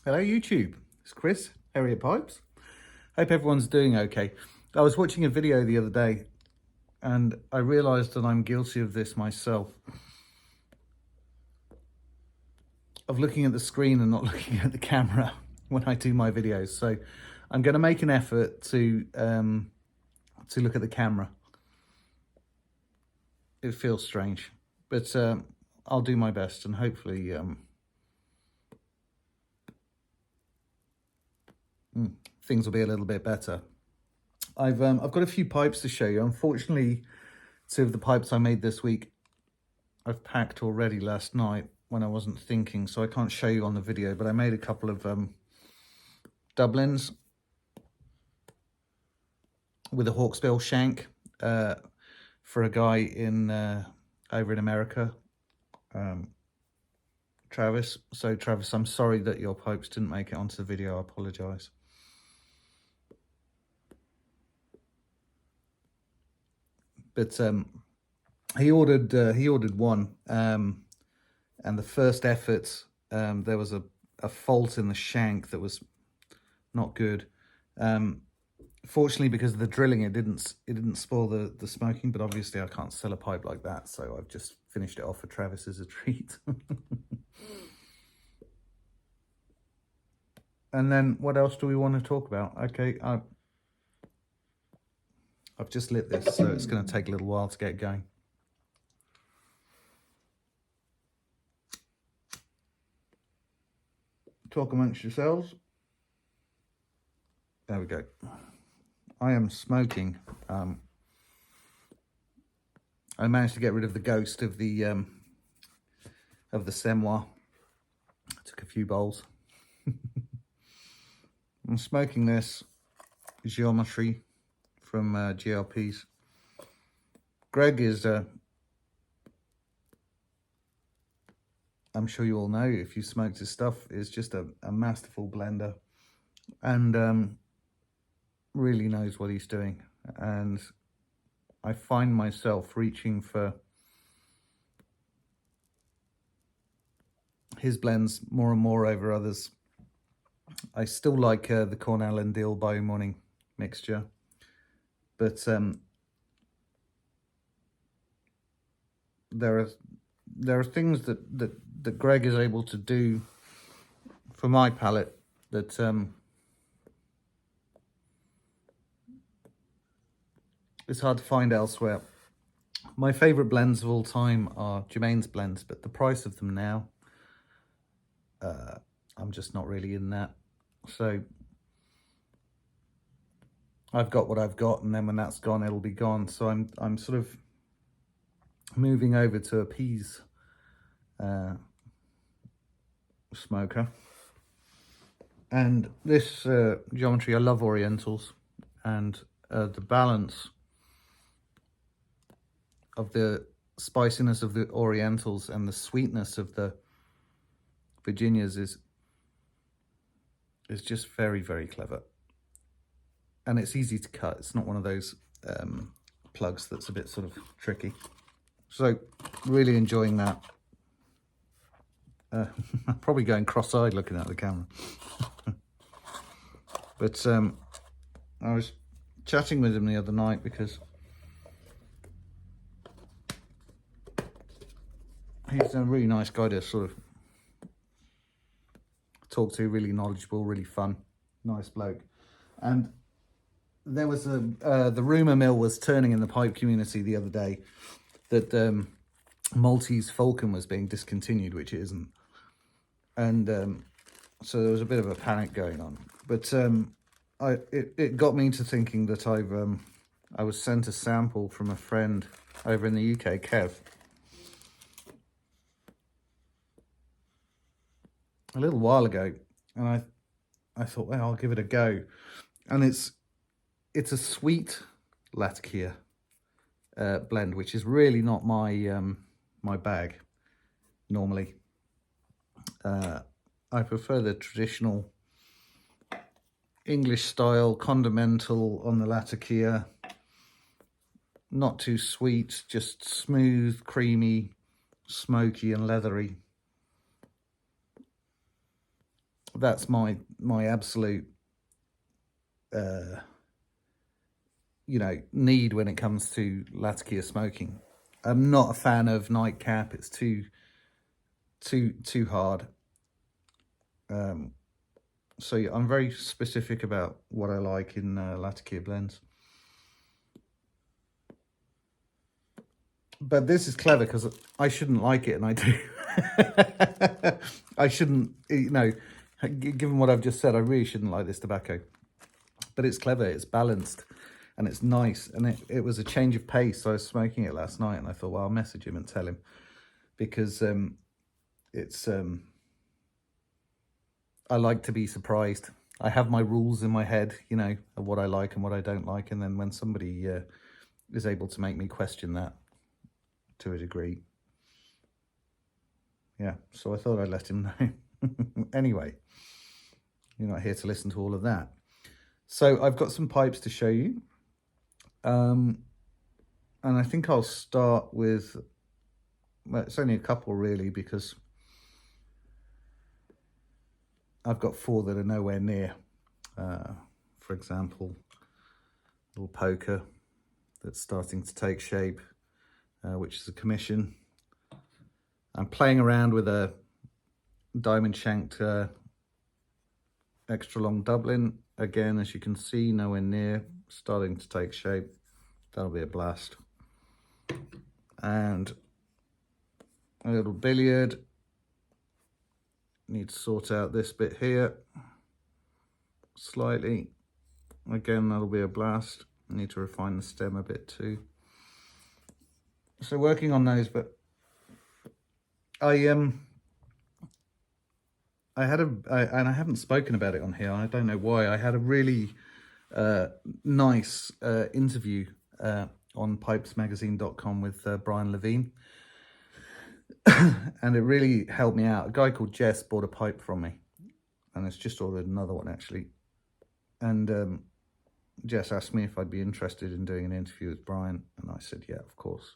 Hello YouTube, it's Chris, GL Pipes. Hope everyone's doing okay. I was watching a video the other day and I realised that I'm guilty of this myself. Of looking at the screen and not looking at the camera when I do my videos. So I'm going to make an effort to look at the camera. It feels strange, but I'll do my best and hopefully things will be a little bit better. I've got a few pipes to show you. Unfortunately, two of the pipes I made this week I've packed already last night when I wasn't thinking, so I can't show you on the video, but I made a couple of Dublins with a hawksbill shank for a guy in over in America, Travis. So Travis, I'm sorry that your pipes didn't make it onto the video. I apologize. But he ordered one, and the first effort there was a fault in the shank that was not good. Fortunately, because of the drilling, it didn't spoil the smoking. But obviously, I can't sell a pipe like that, so I've just finished it off for Travis as a treat. And then what else do we want to talk about? Okay, I've just lit this, so it's going to take a little while to get going. Talk amongst yourselves. There we go. I am smoking. I managed to get rid of the ghost of the semoir. Took a few bowls. I'm smoking this geometry from GL Pease. Greg is, I'm sure you all know if you smoked his stuff, is just a masterful blender and really knows what he's doing. And I find myself reaching for his blends more and more over others. I still like the Cornell and Deal Bio Morning mixture, but there are things that Greg is able to do for my palate that it's hard to find elsewhere. My favourite blends of all time are Jermaine's blends, but the price of them now, I'm just not really in that. So I've got what I've got, and then when that's gone, it'll be gone. So I'm sort of moving over to a Pease smoker. And this geometry, I love Orientals, and the balance of the spiciness of the Orientals and the sweetness of the Virginias is just very, very clever. And it's easy to cut. It's not one of those plugs that's a bit sort of tricky. So really enjoying that. I'm probably going cross-eyed looking at the camera. But I was chatting with him the other night because he's a really nice guy to sort of talk to, really knowledgeable, really fun, nice bloke. And there was the rumour mill was turning in the pipe community the other day that Maltese Falcon was being discontinued, which it isn't. And so there was a bit of a panic going on. But it got me to thinking that I was sent a sample from a friend over in the UK, Kev, a little while ago, and I thought, well, I'll give it a go. And it's a sweet Latakia blend, which is really not my my bag normally. I prefer the traditional English style condimental on the Latakia. Not too sweet, just smooth, creamy, smoky and leathery. that's my absolute need when it comes to Latakia smoking. I'm not a fan of nightcap. It's too hard. So yeah, I'm very specific about what I like in Latakia blends. But this is clever because I shouldn't like it, and I do. I shouldn't, given what I've just said, I really shouldn't like this tobacco. But it's clever, it's balanced, and it's nice. And it was a change of pace. So I was smoking it last night, and I thought, well, I'll message him and tell him. Because it's... I like to be surprised. I have my rules in my head, of what I like and what I don't like. And then when somebody is able to make me question that to a degree. Yeah, so I thought I'd let him know. Anyway, you're not here to listen to all of that. So I've got some pipes to show you. And I think I'll start with, well, it's only a couple really, because I've got 4 that are nowhere near. For example, little poker that's starting to take shape, which is a commission. I'm playing around with a diamond shanked extra long Dublin. Again, as you can see, nowhere near, starting to take shape. That'll be a blast. And a little billiard. Need to sort out this bit here slightly. Again, that'll be a blast. I need to refine the stem a bit too. So working on those, but I had and I haven't spoken about it on here. I don't know why. I had a really nice interview on pipesmagazine.com with Brian Levine. And it really helped me out. A guy called Jess bought a pipe from me, and it's just ordered another one actually. And Jess asked me if I'd be interested in doing an interview with Brian, and I said, yeah, of course.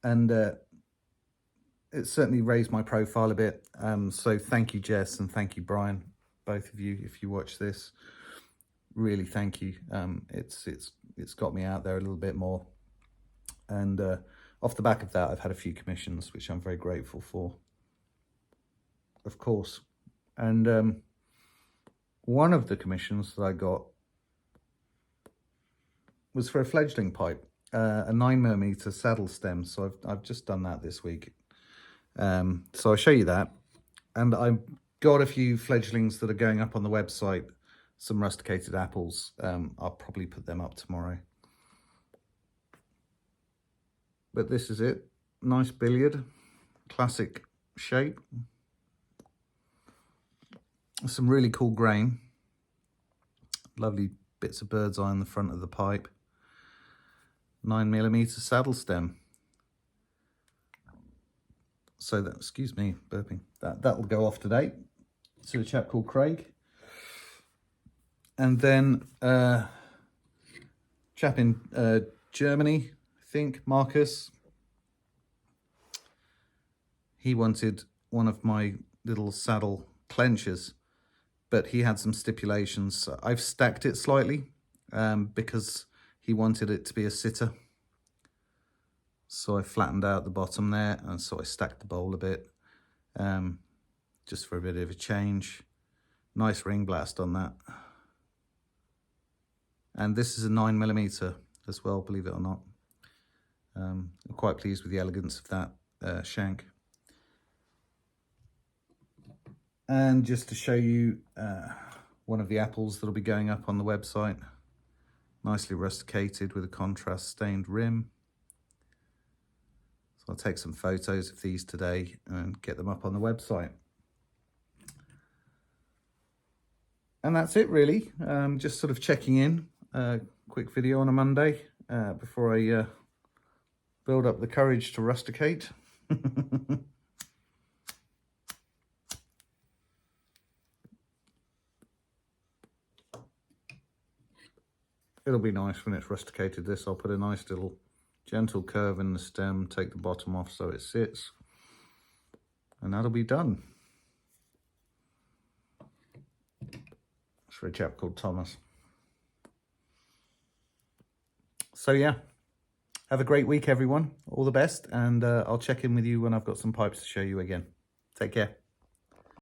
And it certainly raised my profile a bit. So thank you, Jess, and thank you, Brian, both of you, if you watch this. Really, thank you. It's got me out there a little bit more. And off the back of that, I've had a few commissions, which I'm very grateful for, of course. And one of the commissions that I got was for a fledgling pipe, a 9mm saddle stem. So I've just done that this week. So I'll show you that. And I've got a few fledglings that are going up on the website, some rusticated apples. I'll probably put them up tomorrow. But this is it. Nice billiard, classic shape. Some really cool grain. Lovely bits of bird's eye on the front of the pipe. 9mm saddle stem. So that, excuse me, burping. That'll go off today to a chap called Craig. And then chap in Germany, I think, Marcus. He wanted one of my little saddle clenchers, but he had some stipulations. I've stacked it slightly because he wanted it to be a sitter. So I flattened out the bottom there, and so I stacked the bowl a bit, just for a bit of a change. Nice ring blast on that. And this is a 9mm as well, believe it or not. I'm quite pleased with the elegance of that shank. And just to show you one of the apples that'll be going up on the website. Nicely rusticated with a contrast stained rim. So I'll take some photos of these today and get them up on the website. And that's it really. Just sort of checking in. Quick video on a Monday before I build up the courage to rusticate. It'll be nice when it's rusticated this. I'll put a nice little gentle curve in the stem, take the bottom off so it sits. and that'll be done. It's for a chap called Thomas. So yeah, have a great week, everyone. All the best, and I'll check in with you when I've got some pipes to show you again. Take care.